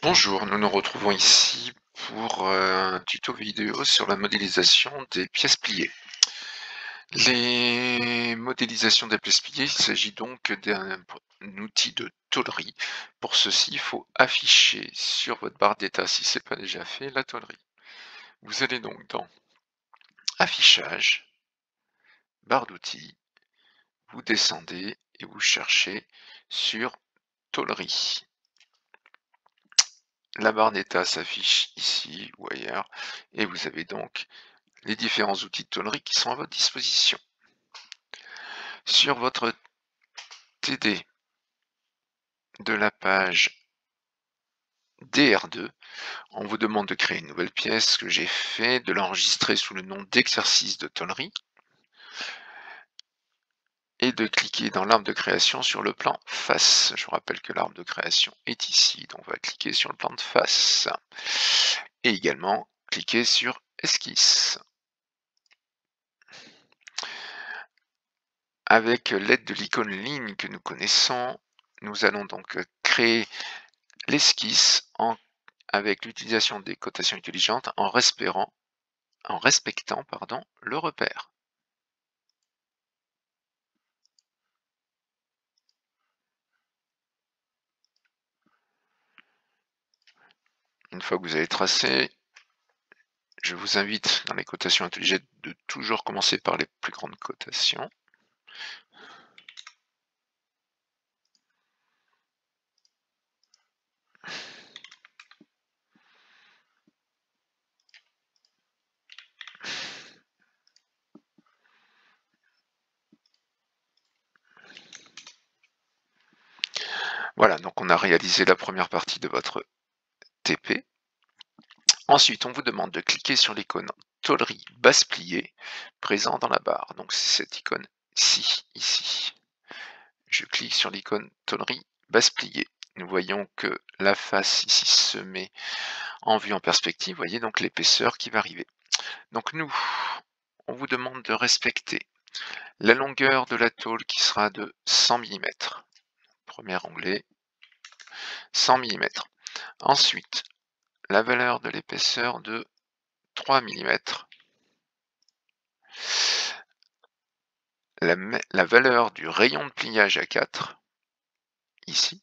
Bonjour, nous nous retrouvons ici pour un tuto vidéo sur la modélisation des pièces pliées. Les modélisations des pièces pliées, il s'agit donc d'un outil de tôlerie. Pour ceci, il faut afficher sur votre barre d'état, si ce n'est pas déjà fait, la tôlerie. Vous allez donc dans Affichage, barre d'outils, vous descendez et vous cherchez sur tôlerie. La barre d'état s'affiche ici ou ailleurs et vous avez donc les différents outils de tôlerie qui sont à votre disposition. Sur votre TD de la page DR2, on vous demande de créer une nouvelle pièce, ce que j'ai fait, de l'enregistrer sous le nom d'exercice de tôlerie et de cliquer dans l'arbre de création sur le plan face. Je vous rappelle que l'arbre de création est ici, donc on va cliquer sur le plan de face et également cliquer sur esquisse. Avec l'aide de l'icône ligne que nous connaissons, nous allons donc créer l'esquisse avec l'utilisation des cotations intelligentes en respectant le repère. Une fois que vous avez tracé, je vous invite dans les cotations intelligentes de toujours commencer par les plus grandes cotations. Voilà, donc on a réalisé la première partie de votre TP. Ensuite, on vous demande de cliquer sur l'icône tôlerie basse pliée présent dans la barre. Donc c'est cette icône-ci, ici. Je clique sur l'icône tôlerie basse pliée. Nous voyons que la face ici se met en vue en perspective. Vous voyez donc l'épaisseur qui va arriver. Donc nous, on vous demande de respecter la longueur de la tôle qui sera de 100 mm. Premier onglet, 100 mm. Ensuite, la valeur de l'épaisseur de 3 mm. La valeur du rayon de pliage à 4, ici.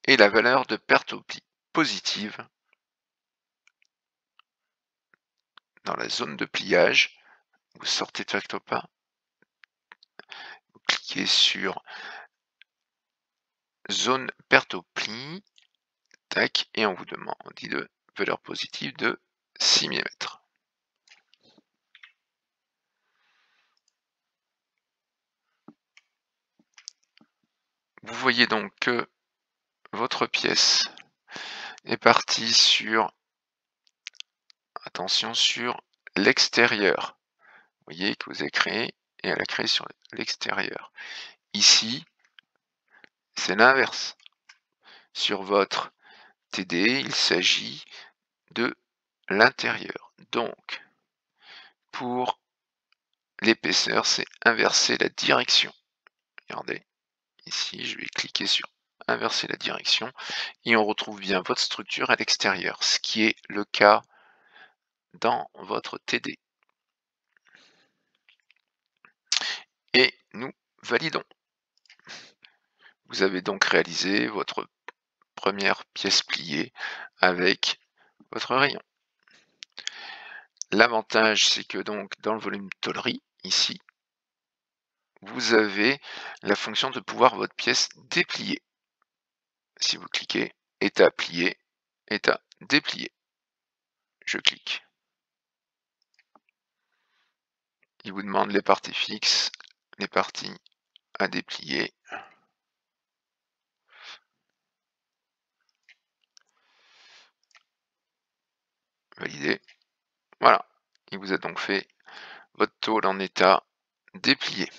Et la valeur de perte au pli positive dans la zone de pliage. Vous sortez de Factopa, vous cliquez sur zone perte au pli, tac, et on vous demande de valeur positive de 6 mm. Vous voyez donc que votre pièce est partie sur, attention, sur l'extérieur. Vous voyez que vous avez créé et elle a créé sur l'extérieur. Ici, c'est l'inverse. Sur votre TD, il s'agit de l'intérieur. Donc, pour l'épaisseur, c'est inverser la direction. Regardez, ici, je vais cliquer sur inverser la direction et on retrouve bien votre structure à l'extérieur, ce qui est le cas dans votre TD. Et nous validons. Vous avez donc réalisé votre première pièce pliée avec votre rayon. L'avantage, c'est que donc dans le volume tôlerie, ici, vous avez la fonction de pouvoir votre pièce déplier. Si vous cliquez état plié, état déplié, je clique. Il vous demande les parties fixes, les parties à déplier. Valider. Voilà. Il vous a donc fait votre tôle en état déplié.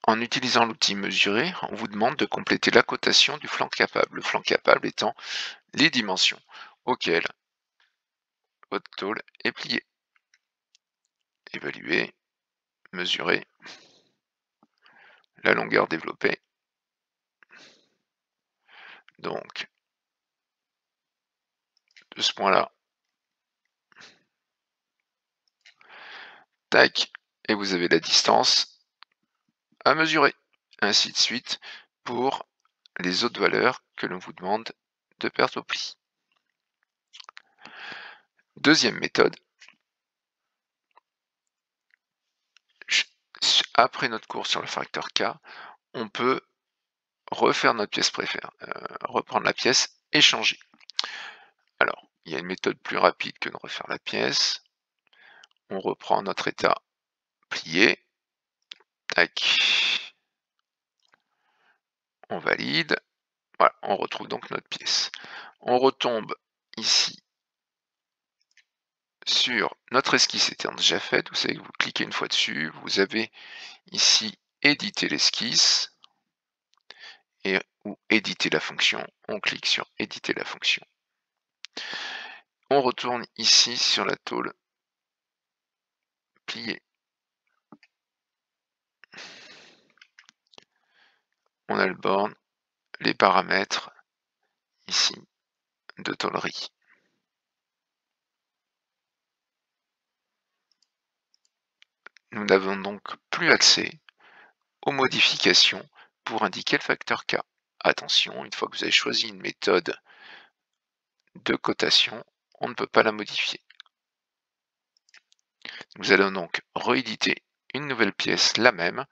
En utilisant l'outil mesurer, on vous demande de compléter la cotation du flanc capable. Le flanc capable étant les dimensions auxquelles votre tôle est pliée. Évaluer, mesurer la longueur développée. Donc, de ce point-là, tac, et vous avez la distance à mesurer. Ainsi de suite pour les autres valeurs que l'on vous demande de perte au pli. Deuxième méthode, après notre cours sur le facteur K, on peut refaire notre pièce préférée, reprendre la pièce et changer. Alors, il y a une méthode plus rapide que de refaire la pièce. On reprend notre état plié. Tac. On valide. Voilà, on retrouve donc notre pièce. On retombe ici sur notre esquisse étant déjà faite. Vous savez que vous cliquez une fois dessus. Vous avez ici éditer l'esquisse ou éditer la fonction. On clique sur éditer la fonction. On retourne ici sur la tôle pliée. On a le borne, les paramètres ici de tôlerie. Nous n'avons donc plus accès aux modifications pour indiquer le facteur K. Attention, une fois que vous avez choisi une méthode de cotation, on ne peut pas la modifier. Nous allons donc rééditer une nouvelle pièce, la même,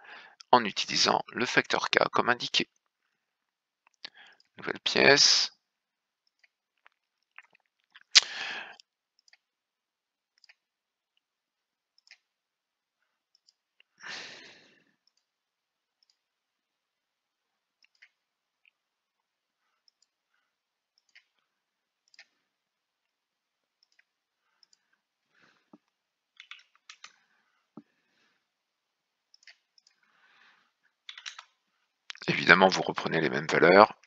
en utilisant le facteur K comme indiqué. Nouvelle pièce. Évidemment, vous reprenez les mêmes valeurs.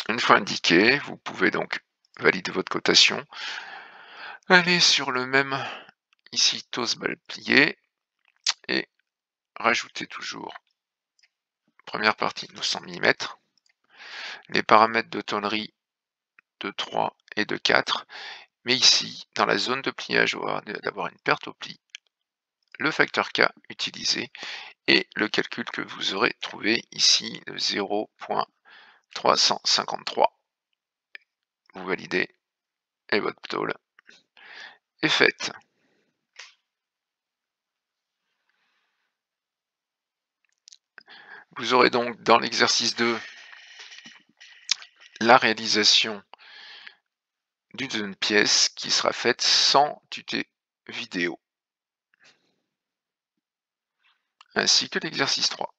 Une fois indiqué, vous pouvez donc valider votre cotation. Aller sur le même, ici, TOS balle pliée, et rajouter toujours, première partie, nos 100 mm. Les paramètres de tôlerie de 3 et de 4. Mais ici, dans la zone de pliage, on va d'avoir une perte au pli, le facteur K utilisé et le calcul que vous aurez trouvé ici de 0.353. Vous validez et votre tôle est faite. Vous aurez donc dans l'exercice 2 la réalisation d'une pièce qui sera faite sans tuté vidéo, ainsi que l'exercice 3.